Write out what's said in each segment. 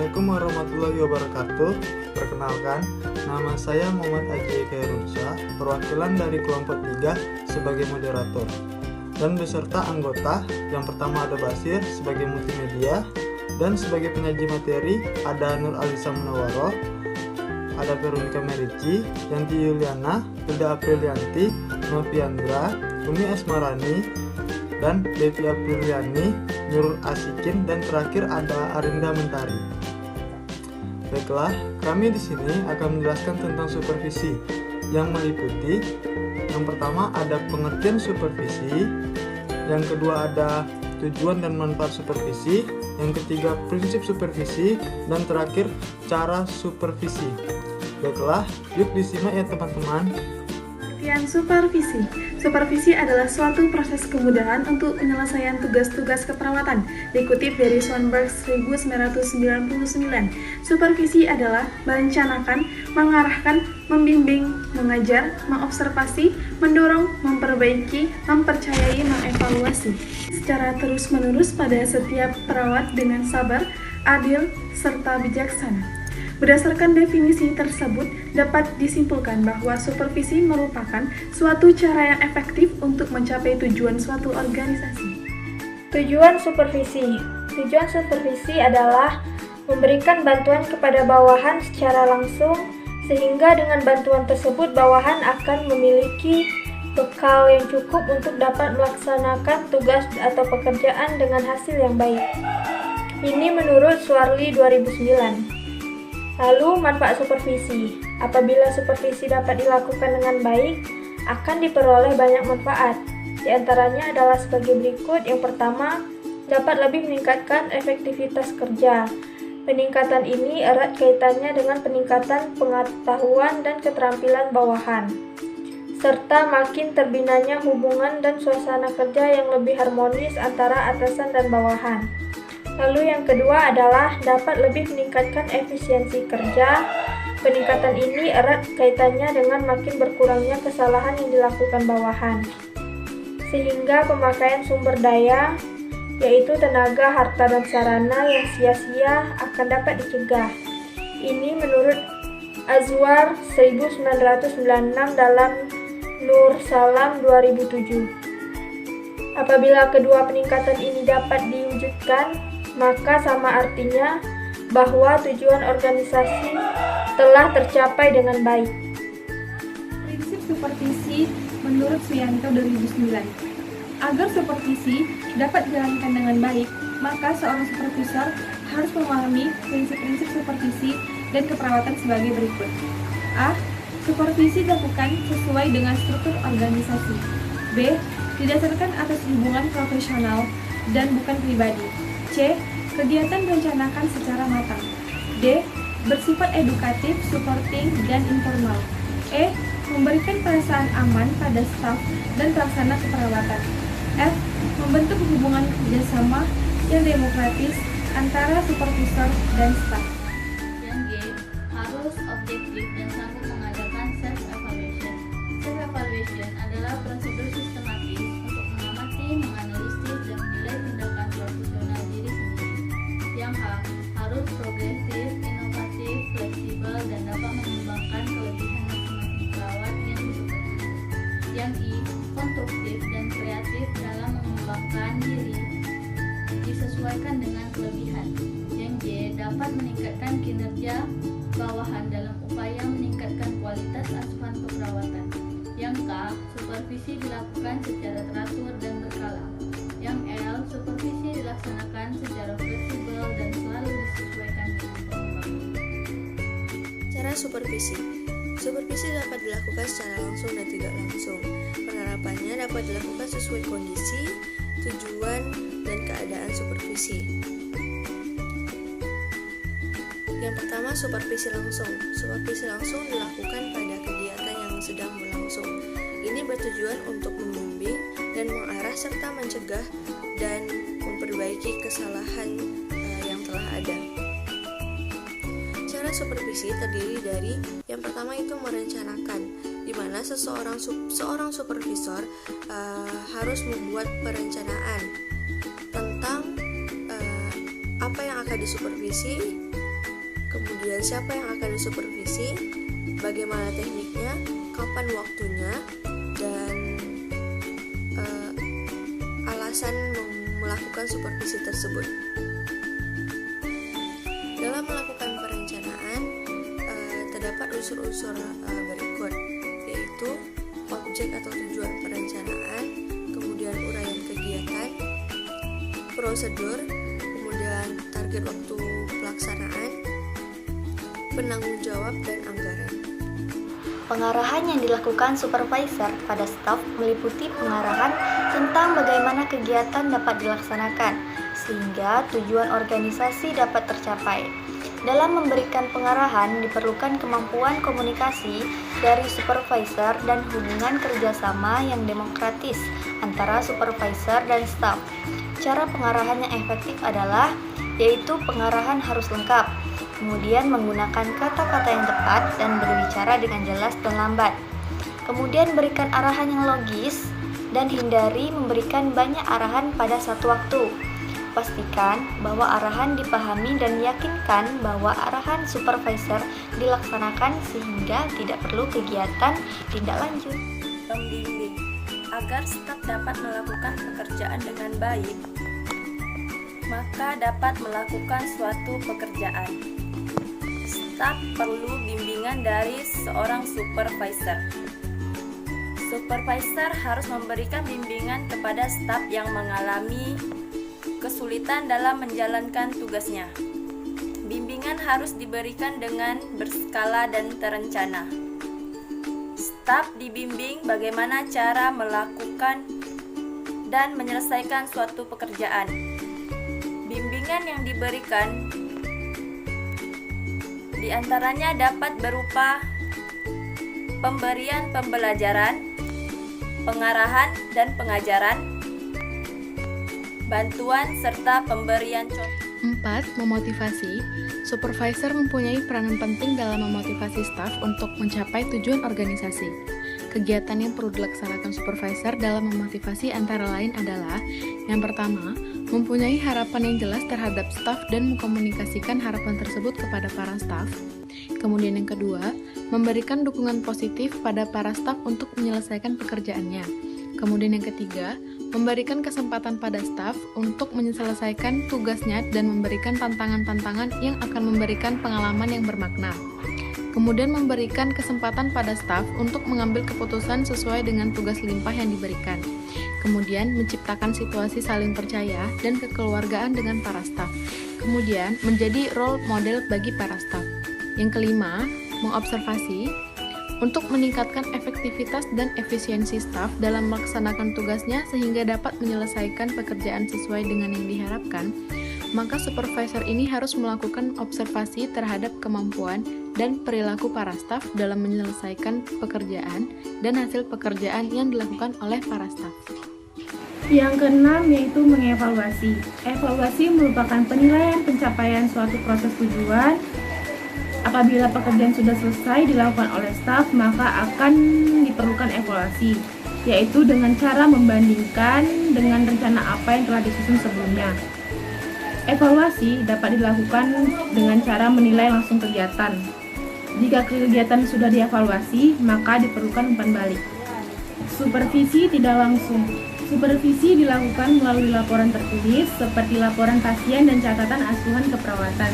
Assalamualaikum warahmatullahi wabarakatuh. Perkenalkan, nama saya Muhammad Haji Khairunsyah, perwakilan dari kelompok 3 sebagai moderator. Dan beserta anggota, yang pertama ada Basir sebagai multimedia, dan sebagai penyaji materi ada Nur Alisa Munawaroh, ada Veronica Merici, Yanti Yuliana, Hilda Aprilianti, Noviandra, Umi Asmarani, dan Devi Apriliani, Nurul Asikin, dan terakhir ada Arinda Mentari. Baiklah, kami di sini akan menjelaskan tentang supervisi yang meliputi yang pertama ada pengertian supervisi, yang kedua ada tujuan dan manfaat supervisi, yang ketiga prinsip supervisi, dan terakhir cara supervisi. Baiklah, yuk disimak ya teman-teman. Pengertian supervisi. Supervisi adalah suatu proses kemudahan untuk penyelesaian tugas-tugas keperawatan. Dikutip dari Schoenberg 1999. Supervisi adalah merencanakan, mengarahkan, membimbing, mengajar, mengobservasi, mendorong, memperbaiki, mempercayai, mengevaluasi secara terus-menerus pada setiap perawat dengan sabar, adil, serta bijaksana. Berdasarkan definisi tersebut, dapat disimpulkan bahwa supervisi merupakan suatu cara yang efektif untuk mencapai tujuan suatu organisasi. Tujuan supervisi. Tujuan supervisi adalah memberikan bantuan kepada bawahan secara langsung, sehingga dengan bantuan tersebut bawahan akan memiliki bekal yang cukup untuk dapat melaksanakan tugas atau pekerjaan dengan hasil yang baik. Ini menurut Suarli 2009. Lalu, manfaat supervisi. Apabila supervisi dapat dilakukan dengan baik, akan diperoleh banyak manfaat. Di antaranya adalah sebagai berikut. Yang pertama, dapat lebih meningkatkan efektivitas kerja. Peningkatan ini erat kaitannya dengan peningkatan pengetahuan dan keterampilan bawahan, serta makin terbinanya hubungan dan suasana kerja yang lebih harmonis antara atasan dan bawahan. Lalu yang kedua adalah dapat lebih meningkatkan efisiensi kerja. Peningkatan ini erat kaitannya dengan makin berkurangnya kesalahan yang dilakukan bawahan, sehingga pemakaian sumber daya, yaitu tenaga, harta, dan sarana yang sia-sia akan dapat dicegah. Ini menurut Azwar 1996 dalam Nur Salam 2007. Apabila kedua peningkatan ini dapat diwujudkan, maka sama artinya bahwa tujuan organisasi telah tercapai dengan baik. Prinsip supervisi menurut Suyanto 2009. Agar supervisi dapat dijalankan dengan baik, maka seorang supervisor harus memahami prinsip-prinsip supervisi dan keperawatan sebagai berikut. A. Supervisi dilakukan sesuai dengan struktur organisasi. B. Didasarkan atas hubungan profesional dan bukan pribadi. C. Kegiatan direncanakan secara matang. D. Bersifat edukatif, supporting, dan informal. E. Memberikan perasaan aman pada staf dan pelaksana keperawatan. F. Membentuk hubungan kerjasama yang demokratis antara supervisor dan staf. Yang G. Harus objektif dan sanggup mengadakan self-evaluation. Self-evaluation adalah prosedur sistematis untuk mengamati, menganalisis, dan menilai tindakan profesional diri sendiri. Yang H. Harus progresif, inovatif, fleksibel, dan dapat mengembangkan kelebihan masing-masing perawat yang disupervisi. Yang I. Konstruktif dan kreatif dalam mengembangkan diri, disesuaikan dengan kelebihan. Yang J. Dapat meningkatkan kinerja bawahan dalam upaya meningkatkan kualitas asuhan keperawatan. Yang K. Supervisi dilakukan secara teratur dan berkala. Yang L. Supervisi dilaksanakan secara fleksibel dan selalu disesuaikan dengan pengembangan. Cara supervisi. Supervisi dapat dilakukan secara langsung dan tidak langsung. Penerapannya dapat dilakukan sesuai kondisi, tujuan, dan keadaan supervisi. Yang pertama, supervisi langsung. Supervisi langsung dilakukan pada kegiatan yang sedang berlangsung. Ini bertujuan untuk membimbing dan mengarah serta mencegah dan memperbaiki kesalahan yang telah ada. Cara supervisi terdiri dari yang pertama itu merencanakan, di mana seorang supervisor harus membuat perencanaan tentang apa yang akan disupervisi, kemudian siapa yang akan disupervisi, bagaimana tekniknya, kapan waktunya, dan alasan melakukan supervisi tersebut. Dalam melakukan perencanaan, terdapat unsur-unsur berikut, yaitu objek atau tujuan perencanaan, kemudian uraian kegiatan, prosedur, kemudian target waktu pelaksanaan, penanggung jawab, dan anggaran. Pengarahan yang dilakukan supervisor pada staf meliputi pengarahan tentang bagaimana kegiatan dapat dilaksanakan, sehingga tujuan organisasi dapat tercapai. Dalam memberikan pengarahan diperlukan kemampuan komunikasi dari supervisor dan hubungan kerjasama yang demokratis antara supervisor dan staf. Cara pengarahan yang efektif adalah, yaitu pengarahan harus lengkap, kemudian menggunakan kata-kata yang tepat dan berbicara dengan jelas dan lambat. Kemudian berikan arahan yang logis dan hindari memberikan banyak arahan pada satu waktu. Pastikan bahwa arahan dipahami dan yakinkan bahwa arahan supervisor dilaksanakan sehingga tidak perlu kegiatan tindak lanjut. Pembimbing agar staf dapat melakukan pekerjaan dengan baik, maka dapat melakukan suatu pekerjaan. Staf perlu bimbingan dari seorang supervisor. Supervisor harus memberikan bimbingan kepada staf yang mengalami kesulitan dalam menjalankan tugasnya. Bimbingan harus diberikan dengan berskala dan terencana. Staf dibimbing bagaimana cara melakukan dan menyelesaikan suatu pekerjaan. Bimbingan yang diberikan diantaranya dapat berupa pemberian pembelajaran, pengarahan dan pengajaran, bantuan serta pemberian contoh. 4. Memotivasi. Supervisor mempunyai peranan penting dalam memotivasi staf untuk mencapai tujuan organisasi. Kegiatan yang perlu dilaksanakan supervisor dalam memotivasi antara lain adalah: yang pertama, mempunyai harapan yang jelas terhadap staf dan mengkomunikasikan harapan tersebut kepada para staf. Kemudian yang kedua, memberikan dukungan positif pada para staf untuk menyelesaikan pekerjaannya. Kemudian yang ketiga, memberikan kesempatan pada staf untuk menyelesaikan tugasnya dan memberikan tantangan-tantangan yang akan memberikan pengalaman yang bermakna. Kemudian memberikan kesempatan pada staf untuk mengambil keputusan sesuai dengan tugas limpah yang diberikan. Kemudian menciptakan situasi saling percaya dan kekeluargaan dengan para staf. Kemudian menjadi role model bagi para staf. Yang kelima, mengobservasi untuk meningkatkan efektivitas dan efisiensi staf dalam melaksanakan tugasnya sehingga dapat menyelesaikan pekerjaan sesuai dengan yang diharapkan. Maka supervisor ini harus melakukan observasi terhadap kemampuan dan perilaku para staf dalam menyelesaikan pekerjaan dan hasil pekerjaan yang dilakukan oleh para staf. Yang keenam yaitu mengevaluasi. Evaluasi merupakan penilaian pencapaian suatu proses tujuan. Apabila pekerjaan sudah selesai dilakukan oleh staf, maka akan diperlukan evaluasi, yaitu dengan cara membandingkan dengan rencana apa yang telah disusun sebelumnya. Evaluasi dapat dilakukan dengan cara menilai langsung kegiatan. Jika kegiatan sudah dievaluasi, maka diperlukan umpan balik. Supervisi tidak langsung. Supervisi dilakukan melalui laporan tertulis seperti laporan pasien dan catatan asuhan keperawatan.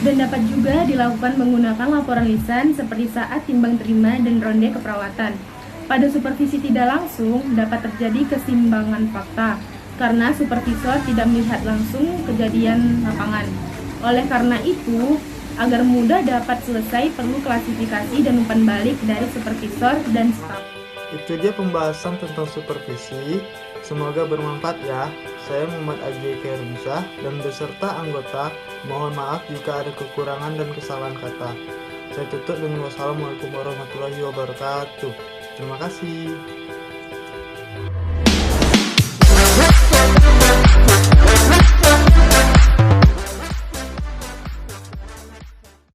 Dan dapat juga dilakukan menggunakan laporan lisan seperti saat timbang terima dan ronde keperawatan. Pada supervisi tidak langsung dapat terjadi keseimbangan fakta karena supervisor tidak melihat langsung kejadian lapangan. Oleh karena itu, agar mudah dapat selesai perlu klasifikasi dan umpan balik dari supervisor dan staf. Itu dia pembahasan tentang supervisi. Semoga bermanfaat ya. Saya Muhammad Aji Khairunsyah dan beserta anggota mohon maaf jika ada kekurangan dan kesalahan kata. Saya tutup dengan wassalamualaikum warahmatullahi wabarakatuh. Terima kasih.